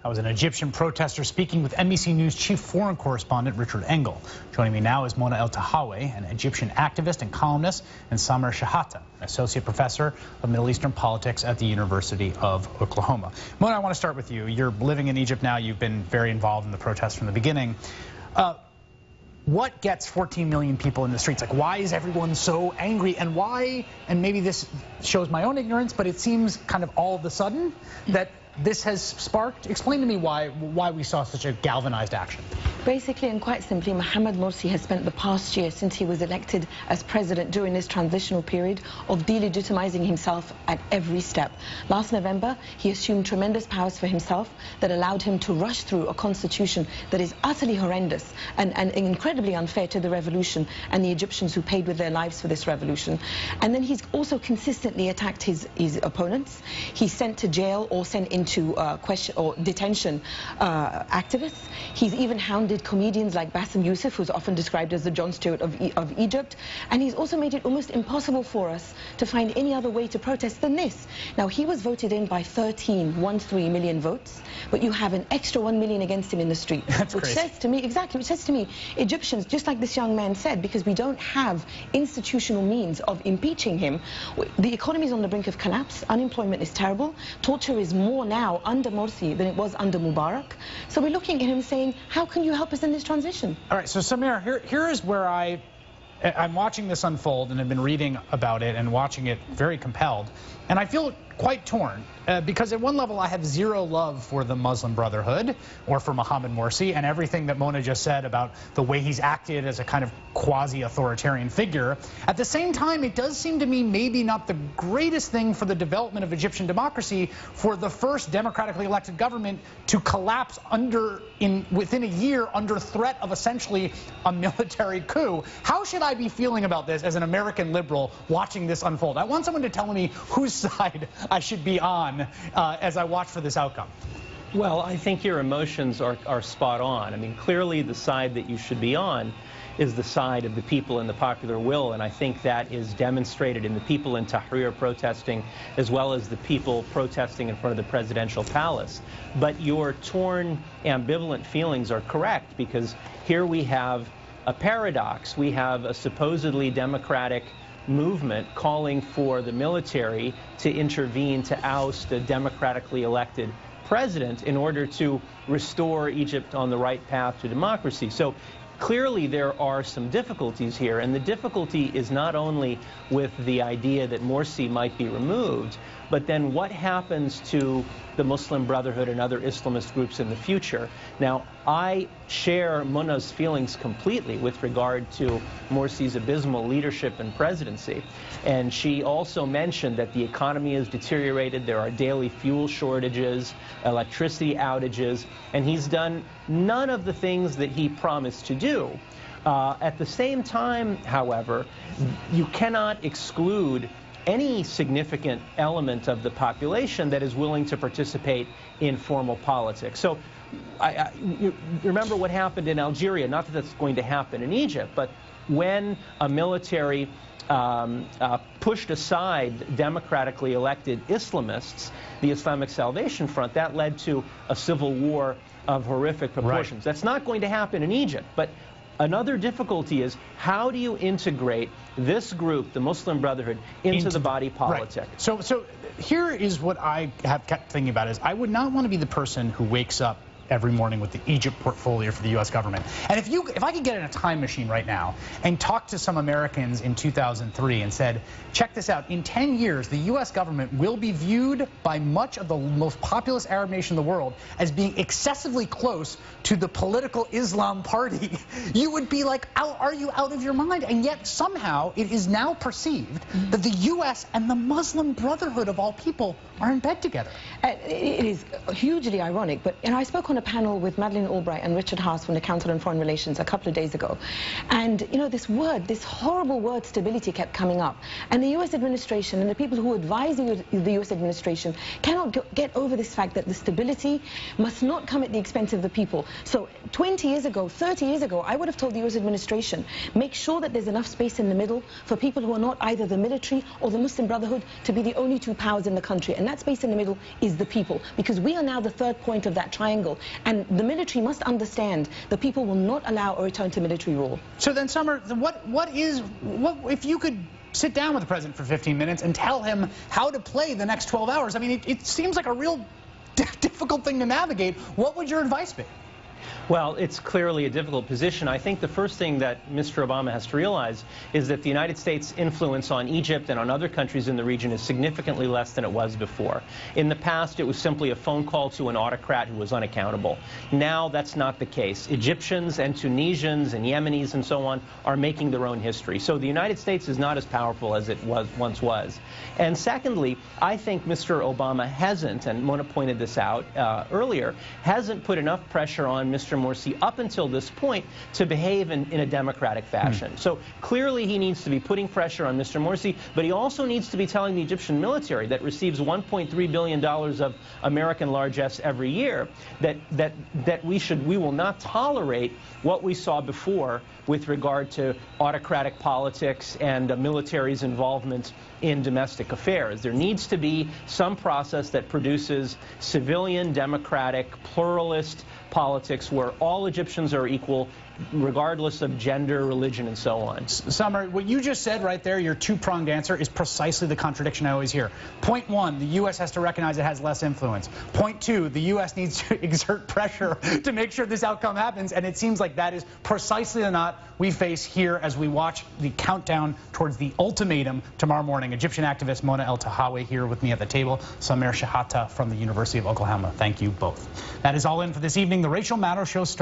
That was an Egyptian protester speaking with NBC News chief foreign correspondent Richard Engel. Joining me now is Mona Eltahawy, an Egyptian activist and columnist, and Samer Shahata, an associate professor of Middle Eastern politics at the University of Oklahoma. Mona, I want to start with you. You're living in Egypt now. You've been very involved in the protests from the beginning. What gets 14 million people in the streets? Like, why is everyone so angry? And why, and maybe this shows my own ignorance, but it seems kind of all of a sudden that this has sparked. Explain to me why we saw such a galvanized action. Basically and quite simply, Mohamed Morsi has spent the past year since he was elected as president during this transitional period of delegitimizing himself at every step. Last November, he assumed tremendous powers for himself that allowed him to rush through a constitution that is utterly horrendous and incredibly unfair to the revolution and the Egyptians who paid with their lives for this revolution. And then he's also consistently attacked his opponents. He's sent to jail or sent into detention activists. He's even hounded comedians like Bassem Youssef, who's often described as the Jon Stewart of Egypt. And he's also made it almost impossible for us to find any other way to protest than this. Now, he was voted in by 13 million votes, but you have an extra 1 million against him in the street. That's which crazy. says to me, exactly, which says to me, Egyptians, just like this young man said, because we don't have institutional means of impeaching him, the economy is on the brink of collapse, unemployment is terrible, torture is more now under Morsi than it was under Mubarak. So we're looking at him saying, how can you help us in this transition? All right, so Samer, here is where I'm watching this unfold and have been reading about it and watching it very compelled. And I feel quite torn because at one level I have zero love for the Muslim Brotherhood or for Mohamed Morsi and everything that Mona just said about the way he's acted as a kind of quasi-authoritarian figure. At the same time, it does seem to me maybe not the greatest thing for the development of Egyptian democracy for the first democratically elected government to collapse within a year under threat of essentially a military coup. How should I be feeling about this as an American liberal watching this unfold? I want someone to tell me whose side I should be on as I watch for this outcome. Well, I think your emotions are spot on. I mean, clearly the side that you should be on is the side of the people and the popular will, and I think that is demonstrated in the people in Tahrir protesting as well as the people protesting in front of the presidential palace. But your torn, ambivalent feelings are correct, because here we have a paradox. We have a supposedly democratic movement calling for the military to intervene to oust a democratically elected president in order to restore Egypt on the right path to democracy. So clearly there are some difficulties here, and the difficulty is not only with the idea that Morsi might be removed, but then what happens to the Muslim Brotherhood and other Islamist groups in the future. Now, I share Mona's feelings completely with regard to Morsi's abysmal leadership and presidency. And she also mentioned that the economy has deteriorated, there are daily fuel shortages, electricity outages, and he's done none of the things that he promised to do. At the same time, however, you cannot exclude any significant element of the population that is willing to participate in formal politics. So you remember what happened in Algeria, not that that's going to happen in Egypt, but when a military pushed aside democratically elected Islamists, the Islamic Salvation Front, that led to a civil war of horrific proportions. Right. That's not going to happen in Egypt, but another difficulty is, how do you integrate this group, the Muslim Brotherhood, into the body politic? Right. So here is what I have kept thinking about is I would not want to be the person who wakes up every morning with the Egypt portfolio for the U.S. government. And if I could get in a time machine right now and talk to some Americans in 2003 and said, check this out, in 10 years, the U.S. government will be viewed by much of the most populous Arab nation in the world as being excessively close to the political Islam party, you would be like, are you out of your mind? And yet somehow it is now perceived that the U.S. and the Muslim Brotherhood of all people are in bed together. It is hugely ironic, but I spoke on a a panel with Madeleine Albright and Richard Haas from the Council on Foreign Relations a couple of days ago. And, you know, this horrible word, stability, kept coming up. And the U.S. administration and the people who advise the U.S. administration cannot get over this fact that the stability must not come at the expense of the people. So 20 years ago, 30 years ago, I would have told the U.S. administration, make sure that there's enough space in the middle for people who are not either the military or the Muslim Brotherhood to be the only two powers in the country. And that space in the middle is the people, because we are now the third point of that triangle. And the military must understand the people will not allow a return to military rule. So then, Summer, what if you could sit down with the president for 15 minutes and tell him how to play the next 12 hours? I mean, it seems like a real difficult thing to navigate. What would your advice be? Well, it's clearly a difficult position. I think the first thing that Mr. Obama has to realize is that the United States' influence on Egypt and on other countries in the region is significantly less than it was before. In the past, it was simply a phone call to an autocrat who was unaccountable. Now, that's not the case. Egyptians and Tunisians and Yemenis and so on are making their own history. So the United States is not as powerful as it once was. And secondly, I think Mr. Obama hasn't, and Mona pointed this out earlier, hasn't put enough pressure on Mr. Morsi up until this point to behave in a democratic fashion. So clearly he needs to be putting pressure on Mr. Morsi, but he also needs to be telling the Egyptian military that receives $1.3 billion of American largesse every year that we will not tolerate what we saw before with regard to autocratic politics and the military's involvement in domestic affairs. There needs to be some process that produces civilian, democratic, pluralist politics where all Egyptians are equal, regardless of gender, religion, and so on. Summer, what you just said right there, your two-pronged answer, is precisely the contradiction I always hear. Point one, the U.S. has to recognize it has less influence. Point two, the U.S. needs to exert pressure to make sure this outcome happens, and it seems like that is precisely the knot we face here as we watch the countdown towards the ultimatum tomorrow morning. Egyptian activist Mona Eltahawy here with me at the table, Samer Shahata from the University of Oklahoma. Thank you both. That is all in for this evening. The Racial Matter Show starts